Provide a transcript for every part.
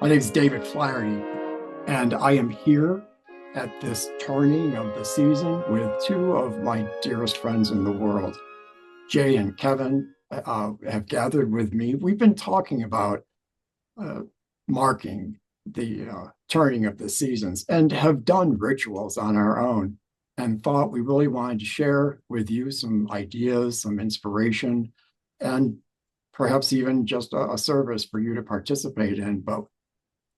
name is David Flaherty, and I am here at this turning of the season with two of my dearest friends in the world. Jay and Kevin have gathered with me. We've been talking about uh, marking the turning of the seasons and have done rituals on our own and thought we really wanted to share with you some ideas, some inspiration, and perhaps even just a service for you to participate in. But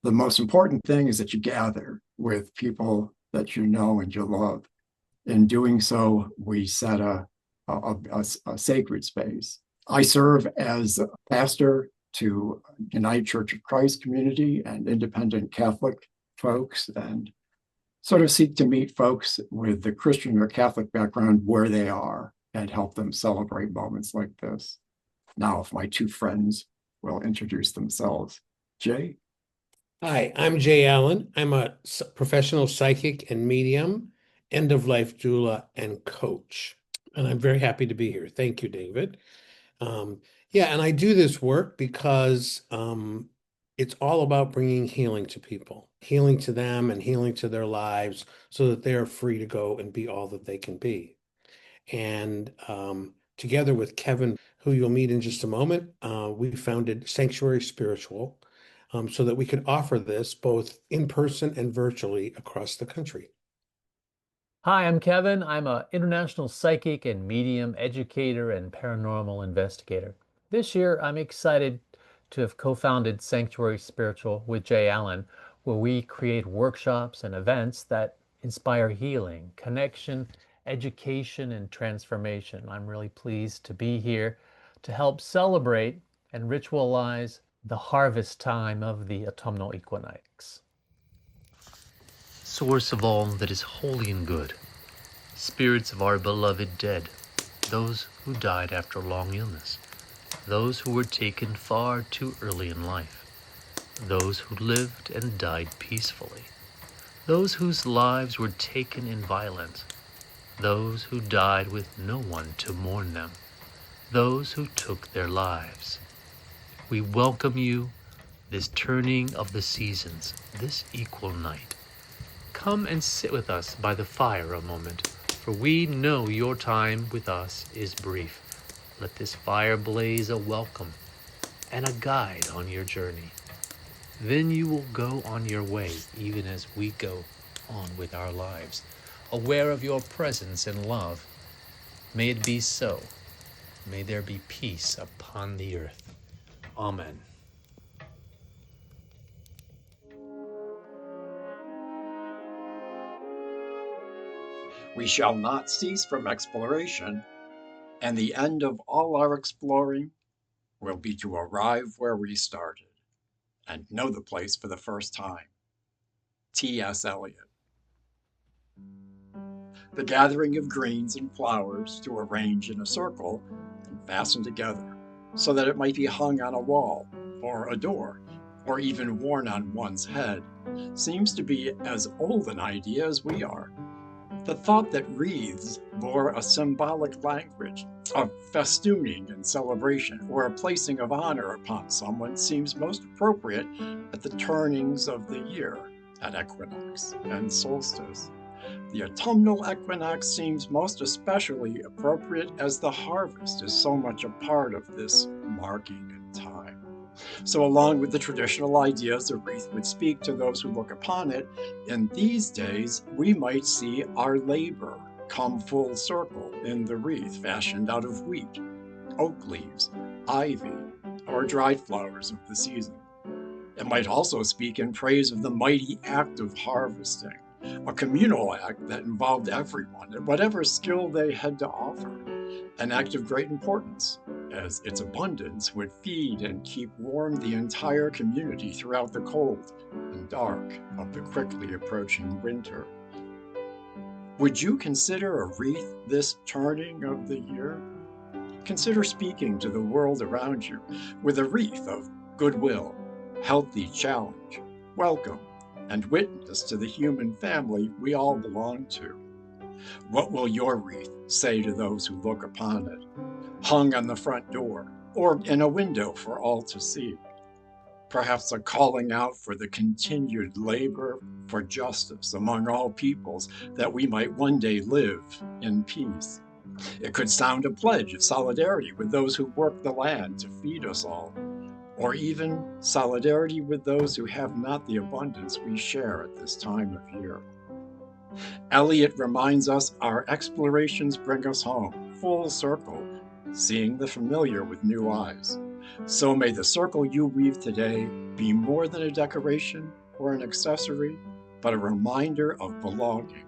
the most important thing is that you gather with people that you know and you love. In doing so, we set a sacred space. I serve as a pastor to United Church of Christ community and independent Catholic folks, and sort of seek to meet folks with the Christian or Catholic background where they are and help them celebrate moments like this. Now, if my two friends will introduce themselves. Jay? Hi, I'm Jay Allen. I'm a professional psychic and medium, end-of-life doula, and coach. And I'm very happy to be here. Thank you, David. Yeah, and I do this work because it's all about bringing healing to people, healing to them and healing to their lives so that they're free to go and be all that they can be. And together with Kevin, who you'll meet in just a moment, we founded Sanctuary Spiritual so that we could offer this both in person and virtually across the country. Hi, I'm Kevin. I'm an international psychic and medium educator and paranormal investigator. This year, I'm excited to have co-founded Sanctuary Spiritual with Jay Allen, where we create workshops and events that inspire healing, connection, education, and transformation. I'm really pleased to be here to help celebrate and ritualize the harvest time of the autumnal equinox. Source of all that is holy and good, spirits of our beloved dead, those who died after long illness, those who were taken far too early in life, those who lived and died peacefully, those whose lives were taken in violence, those who died with no one to mourn them, those who took their lives. We welcome you this turning of the seasons, this equal night. Come and sit with us by the fire a moment, for we know your time with us is brief. Let this fire blaze a welcome and a guide on your journey. Then you will go on your way, even as we go on with our lives, aware of your presence and love. May it be so. May there be peace upon the earth. Amen. We shall not cease from exploration, and the end of all our exploring will be to arrive where we started and know the place for the first time. T.S. Eliot. The gathering of greens and flowers to arrange in a circle and fasten together so that it might be hung on a wall or a door or even worn on one's head seems to be as old an idea as we are. The thought that wreaths bore a symbolic language of festooning and celebration, or a placing of honor upon someone, seems most appropriate at the turnings of the year, at equinox and solstice. The autumnal equinox seems most especially appropriate as the harvest is so much a part of this marking in time. So along with the traditional ideas a wreath would speak to those who look upon it, in these days we might see our labor come full circle in the wreath fashioned out of wheat, oak leaves, ivy, or dried flowers of the season. It might also speak in praise of the mighty act of harvesting, a communal act that involved everyone and whatever skill they had to offer, an act of great importance, as its abundance would feed and keep warm the entire community throughout the cold and dark of the quickly approaching winter. Would you consider a wreath this turning of the year? Consider speaking to the world around you with a wreath of goodwill, healthy challenge, welcome, and witness to the human family we all belong to. What will your wreath say to those who look upon it, hung on the front door or in a window for all to see? perhaps a calling out for the continued labor for justice among all peoples, that we might one day live in peace. It could sound a pledge of solidarity with those who work the land to feed us all, or even solidarity with those who have not the abundance we share at this time of year. Eliot reminds us our explorations bring us home, full circle, seeing the familiar with new eyes. So may the circle you weave today be more than a decoration or an accessory, but a reminder of belonging,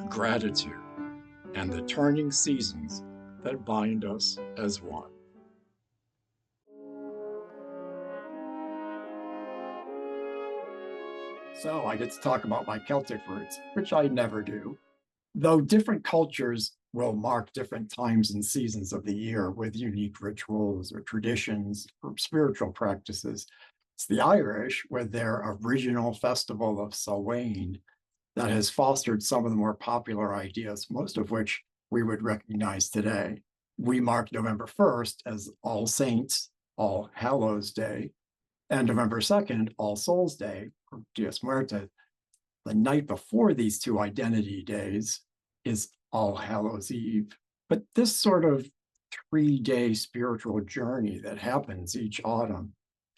gratitude, and the turning seasons that bind us as one. So I get to talk about my Celtic roots, which I never do. Though different cultures will mark different times and seasons of the year with unique rituals or traditions or spiritual practices, it's the Irish with their original festival of Samhain that has fostered some of the more popular ideas, most of which we would recognize today. We mark November 1st as All Saints, All Hallows Day, and November 2nd, All Souls Day, or Dies Muertes. The night before these two identity days is All Hallows Eve. But this sort of 3-day spiritual journey that happens each autumn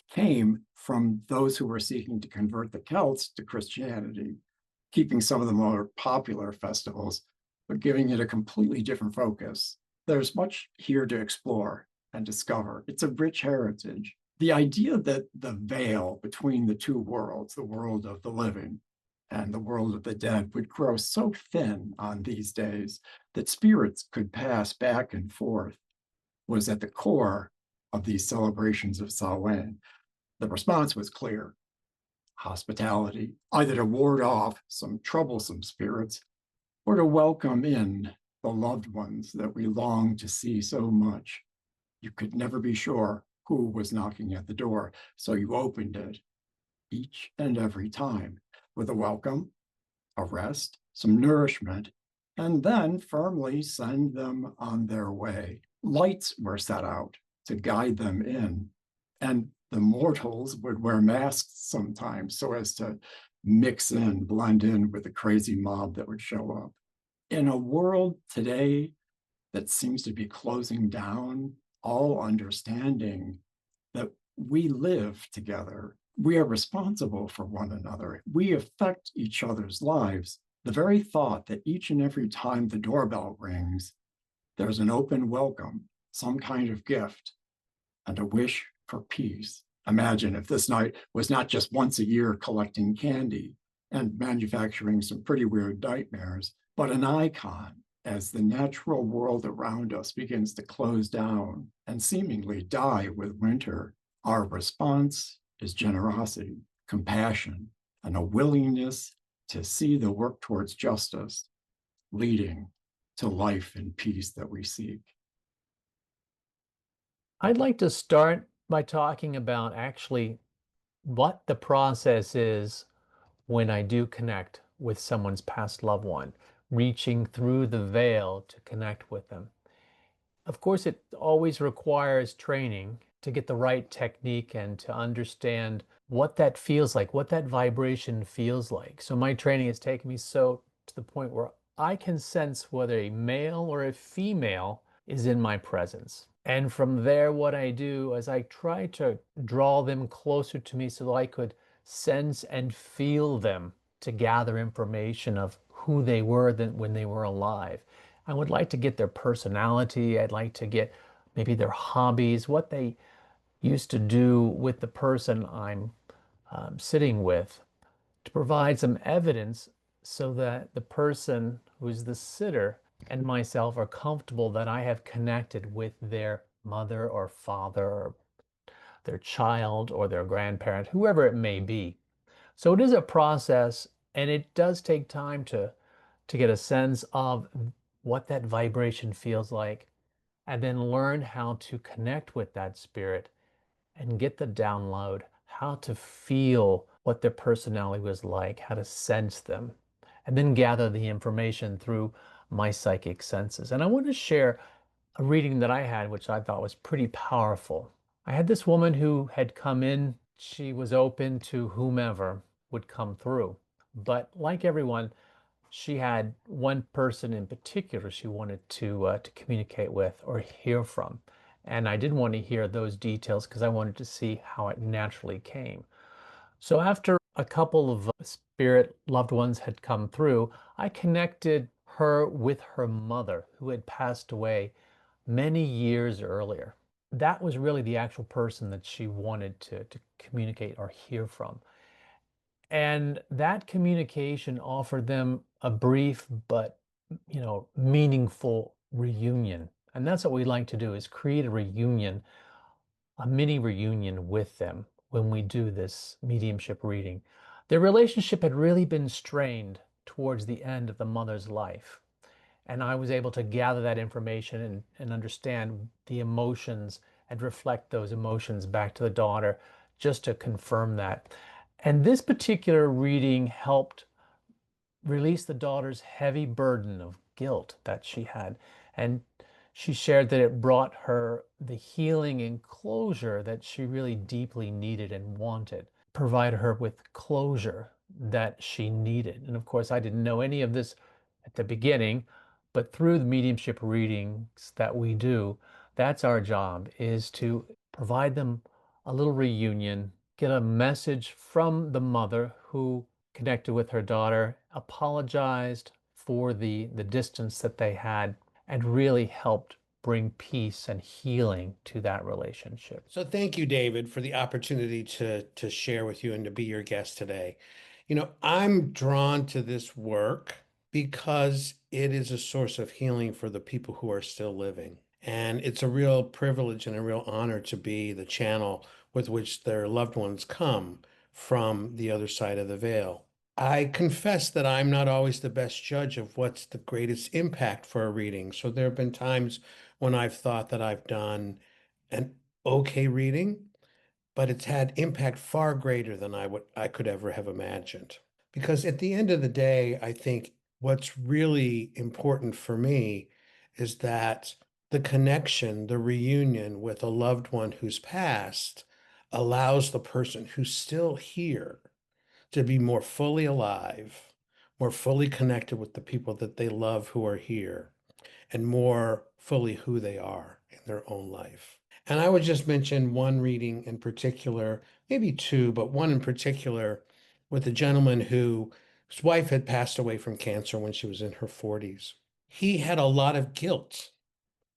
came from those who were seeking to convert the Celts to Christianity, keeping some of the more popular festivals, but giving it a completely different focus. There's much here to explore and discover. It's a rich heritage. The idea that the veil between the two worlds, the world of the living and the world of the dead, would grow so thin on these days that spirits could pass back and forth was at the core of these celebrations of Samhain. The response was clear: hospitality, either to ward off some troublesome spirits or to welcome in the loved ones that we long to see so much. You could never be sure who was knocking at the door, so you opened it each and every time with a welcome, a rest, some nourishment, and then firmly send them on their way. Lights were set out to guide them in, and the mortals would wear masks sometimes so as to blend in with the crazy mob that would show up. In a world today that seems to be closing down all understanding that we live together, we are responsible for one another, we affect each other's lives. The very thought that each and every time the doorbell rings, there's an open welcome, some kind of gift, and a wish for peace. Imagine if this night was not just once a year collecting candy and manufacturing some pretty weird nightmares, but an icon as the natural world around us begins to close down and seemingly die with winter. Our response is generosity, compassion, and a willingness to see the work towards justice leading to life and peace that we seek. I'd like to start by talking about actually what the process is when I do connect with someone's past loved one, reaching through the veil to connect with them. Of course, it always requires training to get the right technique and to understand what that feels like, what that vibration feels like. So my training has taken me so to the point where I can sense whether a male or a female is in my presence. And from there, what I do is I try to draw them closer to me so that I could sense and feel them to gather information of who they were when they were alive. I would like to get their personality. I'd like to get maybe their hobbies, what they used to do with the person I'm sitting with, to provide some evidence so that the person who's the sitter and myself are comfortable that I have connected with their mother or father or their child or their grandparent, whoever it may be. So it is a process, and it does take time to get a sense of what that vibration feels like, and then learn how to connect with that spirit and get the download, how to feel what their personality was like, how to sense them, and then gather the information through my psychic senses. And I want to share a reading that I had, which I thought was pretty powerful. I had this woman who had come in She was open to whomever would come through. But like everyone, she had one person in particular she wanted to communicate with or hear from. And I didn't want to hear those details because I wanted to see how it naturally came. So after a couple of spirit loved ones had come through, I connected her with her mother, who had passed away many years earlier. That was really the actual person that she wanted to communicate or hear from. And that communication offered them a brief but, meaningful reunion. And that's what we like to do, is create a reunion, a mini reunion with them when we do this mediumship reading. Their relationship had really been strained towards the end of the mother's life. And I was able to gather that information and understand the emotions and reflect those emotions back to the daughter just to confirm that. And this particular reading helped release the daughter's heavy burden of guilt that she had. And she shared that it brought her the healing and closure that she really deeply needed and wanted, provide her with closure that she needed. And of course, I didn't know any of this at the beginning, but through the mediumship readings that we do, that's our job, is to provide them a little reunion, get a message from the mother who connected with her daughter, apologized for the distance that they had, and really helped bring peace and healing to that relationship. So thank you, David, for the opportunity to share with you and to be your guest today. I'm drawn to this work because it is a source of healing for the people who are still living. And it's a real privilege and a real honor to be the channel with which their loved ones come from the other side of the veil. I confess that I'm not always the best judge of what's the greatest impact for a reading. So there have been times when I've thought that I've done an okay reading, but it's had impact far greater than I could ever have imagined. Because at the end of the day, I think what's really important for me is that the connection, the reunion with a loved one who's passed allows the person who's still here to be more fully alive, more fully connected with the people that they love who are here, and more fully who they are in their own life. And I would just mention one reading in particular, maybe two, but one in particular with a gentleman whose wife had passed away from cancer when she was in her 40s. He had a lot of guilt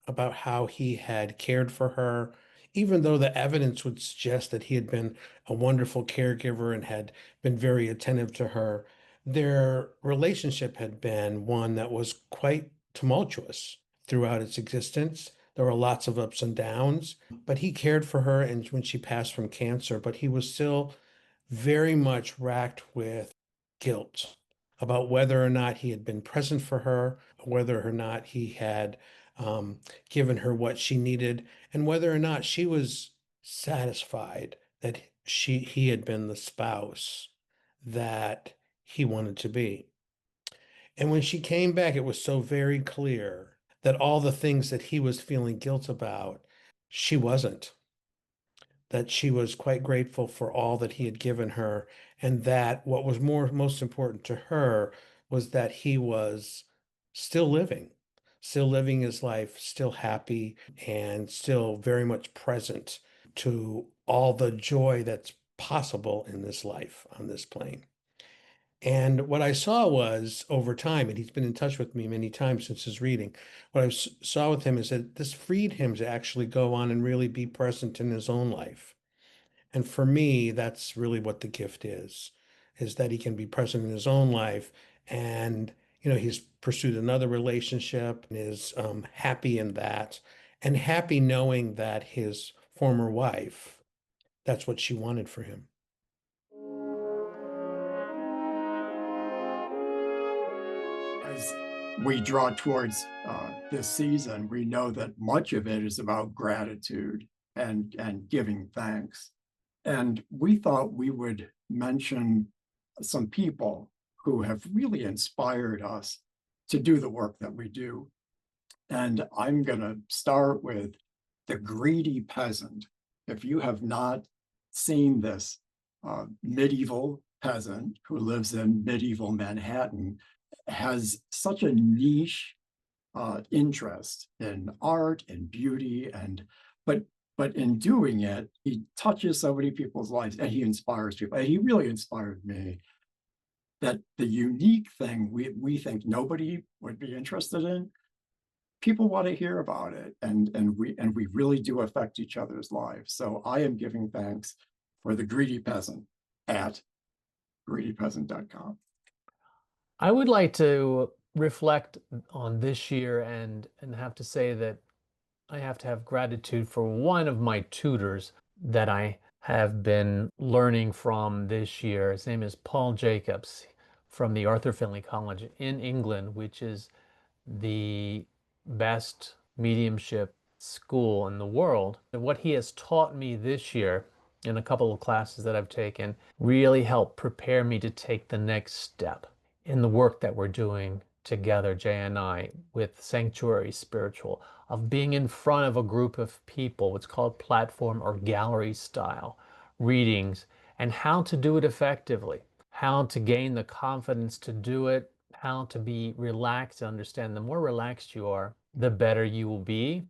about how he had cared for her, even though the evidence would suggest that he had been a wonderful caregiver and had been very attentive to her. Their relationship had been one that was quite tumultuous throughout its existence. There were lots of ups and downs, but he cared for her and when she passed from cancer, but he was still very much racked with guilt about whether or not he had been present for her, whether or not he had given her what she needed, and whether or not she was satisfied that he had been the spouse that he wanted to be. And when she came back, it was so very clear that all the things that he was feeling guilt about, she wasn't. That she was quite grateful for all that he had given her, and that what was most important to her was that he was still living his life, still happy, and still very much present to all the joy that's possible in this life on this plane. And what I saw was over time, and he's been in touch with me many times since his reading, what I saw with him is that this freed him to actually go on and really be present in his own life. And for me, that's really what the gift is that he can be present in his own life. And, he's pursued another relationship and is happy in that and happy knowing that his former wife, that's what she wanted for him. As we draw towards this season, we know that much of it is about gratitude and giving thanks. And we thought we would mention some people who have really inspired us to do the work that we do. And I'm going to start with the greedy peasant. If you have not seeing this medieval peasant who lives in medieval Manhattan has such a niche interest in art and beauty, and but in doing it, he touches so many people's lives and he inspires people. And he really inspired me that the unique thing we think nobody would be interested in, people want to hear about it, and we really do affect each other's lives. So I am giving thanks for the greedy peasant at greedypeasant.com. I would like to reflect on this year and have to say that I have to have gratitude for one of my tutors that I have been learning from this year. His name is Paul Jacobs from the Arthur Findlay College in England, which is the best mediumship school in the world. And what he has taught me this year in a couple of classes that I've taken really helped prepare me to take the next step in the work that we're doing together, Jay and I, with Sanctuary Spiritual, of being in front of a group of people, what's called platform or gallery style readings, and how to do it effectively, how to gain the confidence to do it, how to be relaxed and understand the more relaxed you are, the better you will be.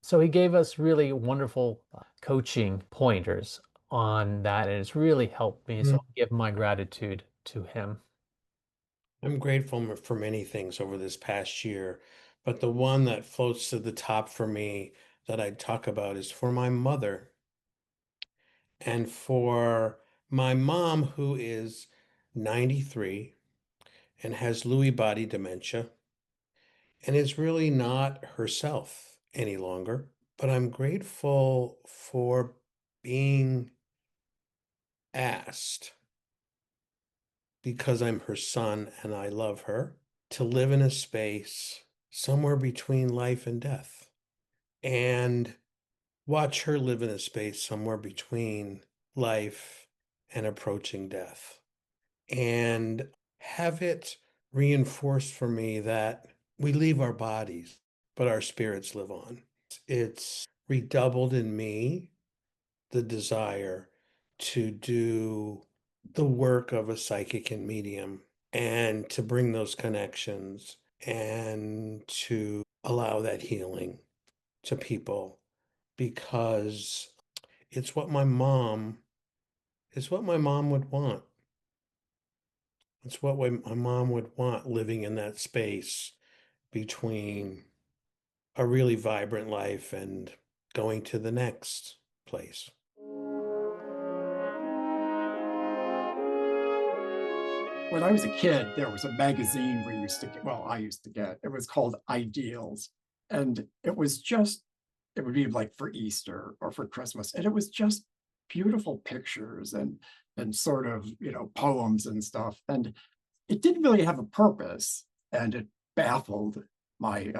So he gave us really wonderful coaching pointers on that, and it's really helped me. So I give my gratitude to him. I'm grateful for many things over this past year, but the one that floats to the top for me that I talk about is for my mother and for my mom, who is 93 and has Lewy body dementia and is really not herself any longer. But I'm grateful for being asked, because I'm her son and I love her, to live in a space somewhere between life and death and watch her live in a space somewhere between life and approaching death, and have it reinforced for me that we leave our bodies, but our spirits live on. It's redoubled in me the desire to do the work of a psychic and medium and to bring those connections and to allow that healing to people, because it's what my mom would want. It's what my mom would want, living in that space between a really vibrant life and going to the next place. When I was a kid, there was a magazine we used to get, well, I used to get, it was called Ideals. And it was just, it would be like for Easter or for Christmas. And it was just beautiful pictures and sort of, poems and stuff. And it didn't really have a purpose. And it baffled my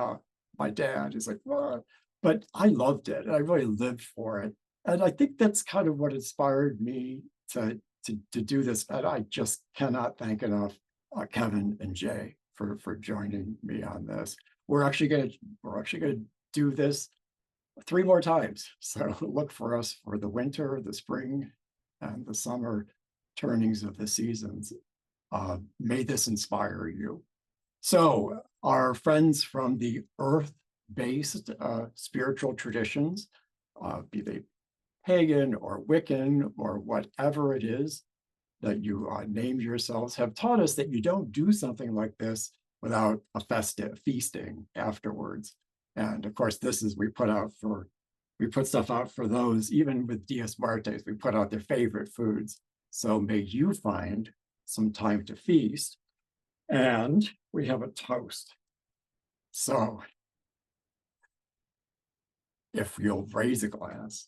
dad. He's like, what? But I loved it. And I really lived for it. And I think that's kind of what inspired me to do this. And I just cannot thank enough Kevin and Jay for joining me on this. We're actually gonna do this 3 more times. So look for us for the winter, the spring, and the summer turnings of the seasons. May this inspire you. So our friends from the earth-based spiritual traditions, be they pagan or Wiccan or whatever it is that you name yourselves, have taught us that you don't do something like this without a festive feasting afterwards. And of course, this is we put stuff out for those, even with Dias Martes, we put out their favorite foods. So may you find some time to feast. And we have a toast. So if you'll raise a glass,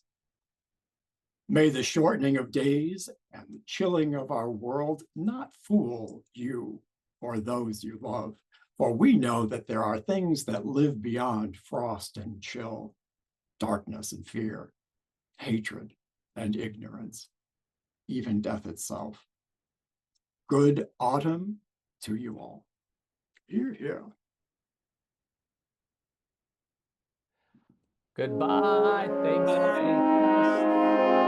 may the shortening of days and the chilling of our world not fool you or those you love, for we know that there are things that live beyond frost and chill, darkness and fear, hatred and ignorance, even death itself. Good autumn to you all. Hear, hear. Goodbye. Thanks for being with us.